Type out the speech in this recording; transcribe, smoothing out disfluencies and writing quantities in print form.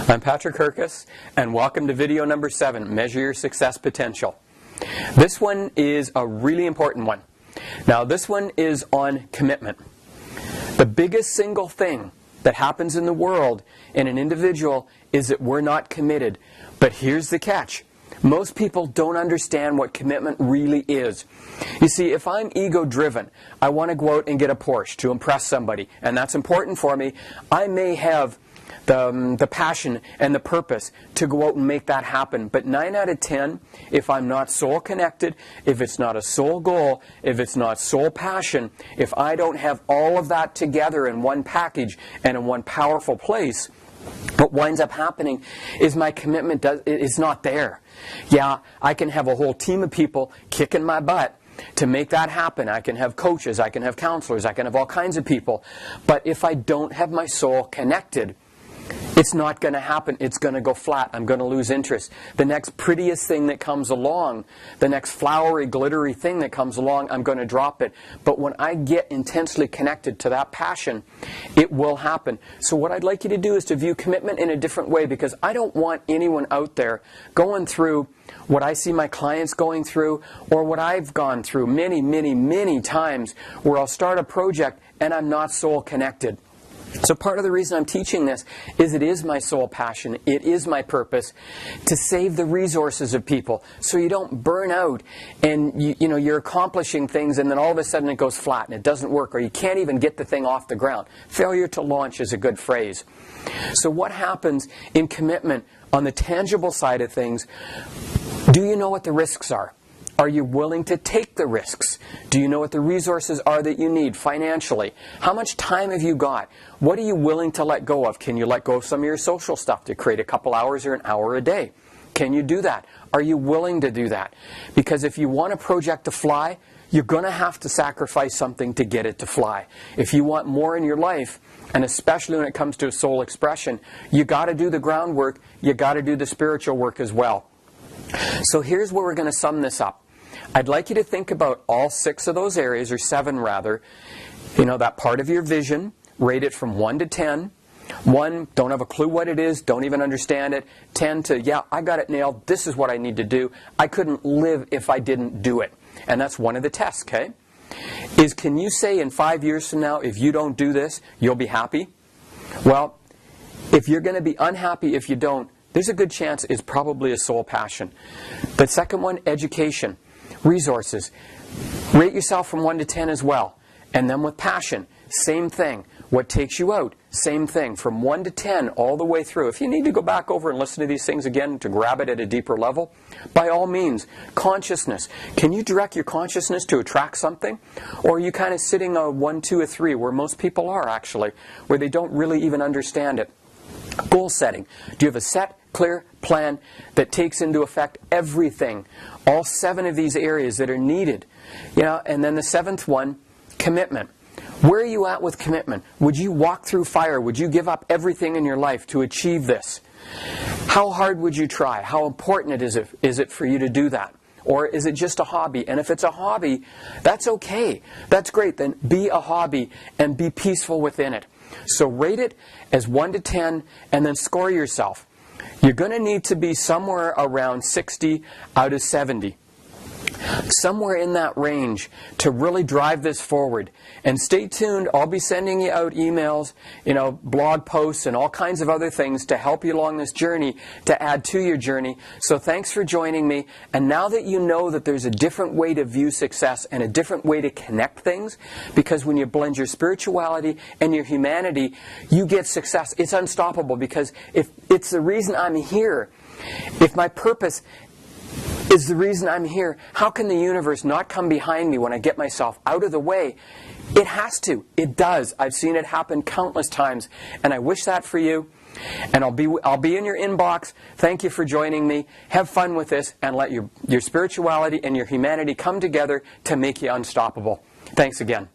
I'm Patrick Herkus, and welcome to video number 7, Measure Your Success Potential. This one is a really important one. Now, this one is on commitment. The biggest single thing that happens in the world in an individual is that we're not committed. But here's the catch. Most people don't understand what commitment really is. You see, if I'm ego-driven, I want to go out and get a Porsche to impress somebody, and that's important for me. I may have the passion and the purpose to go out and make that happen. But 9 out of 10, if I'm not soul connected, if it's not a soul goal, if it's not soul passion, if I don't have all of that together in one package and in one powerful place, what winds up happening is my commitment is not there. Yeah, I can have a whole team of people kicking my butt to make that happen. I can have coaches, I can have counselors, I can have all kinds of people. But if I don't have my soul connected, it's not going to happen. It's going to go flat. I'm going to lose interest. The next prettiest thing that comes along, the next flowery, glittery thing that comes along, I'm going to drop it. But when I get intensely connected to that passion, it will happen. So what I'd like you to do is to view commitment in a different way, because I don't want anyone out there going through what I see my clients going through, or what I've gone through many, many, many times, where I'll start a project and I'm not soul connected. So part of the reason I'm teaching this is it is my soul passion, it is my purpose to save the resources of people so you don't burn out and you're accomplishing things and then all of a sudden it goes flat and it doesn't work, or you can't even get the thing off the ground. Failure to launch is a good phrase. So what happens in commitment on the tangible side of things? Do you know what the risks are? Are you willing to take the risks? Do you know what the resources are that you need financially? How much time have you got? What are you willing to let go of? Can you let go of some of your social stuff to create a couple hours or an hour a day? Can you do that? Are you willing to do that? Because if you want a project to fly, you're going to have to sacrifice something to get it to fly. If you want more in your life, and especially when it comes to soul expression, you got to do the groundwork, you got to do the spiritual work as well. So here's where we're going to sum this up. I'd like you to think about all 6 of those areas, or 7 rather. That part of your vision, rate it from 1 to 10. 1, don't have a clue what it is, don't even understand it. 10 to, yeah, I got it nailed, this is what I need to do. I couldn't live if I didn't do it. And that's one of the tests, okay? Can you say in 5 years from now, if you don't do this, you'll be happy? Well, if you're going to be unhappy if you don't, there's a good chance it's probably a soul passion. The second one, education. Resources. Rate yourself from 1 to 10 as well. And then with passion, same thing. What takes you out? Same thing. From 1 to 10 all the way through. If you need to go back over and listen to these things again to grab it at a deeper level, by all means. Consciousness. Can you direct your consciousness to attract something? Or are you kind of sitting a 1, 2, or 3, where most people are actually, where they don't really even understand it? Goal setting. Do you have a set, clear plan that takes into effect everything, all 7 of these areas that are needed? And then the 7th one, commitment. Where are you at with commitment? Would you walk through fire? Would you give up everything in your life to achieve this? How hard would you try? How important is it for you to do that? Or is it just a hobby? And if it's a hobby, that's okay. That's great. Then be a hobby and be peaceful within it. So rate it as 1 to 10 and then score yourself. You're going to need to be somewhere around 60 out of 70. Somewhere in that range to really drive this forward. And stay tuned. I'll be sending you out emails, blog posts and all kinds of other things to help you along this journey, to add to your journey. So thanks for joining me. And now that you know that there's a different way to view success and a different way to connect things, because when you blend your spirituality and your humanity, you get success. It's unstoppable, because if it's the reason I'm here, if my purpose is the reason I'm here, how can the universe not come behind me when I get myself out of the way? It has to. It does. I've seen it happen countless times, and I wish that for you. And I'll be in your inbox. Thank you for joining me. Have fun with this, and let your spirituality and your humanity come together to make you unstoppable. Thanks again.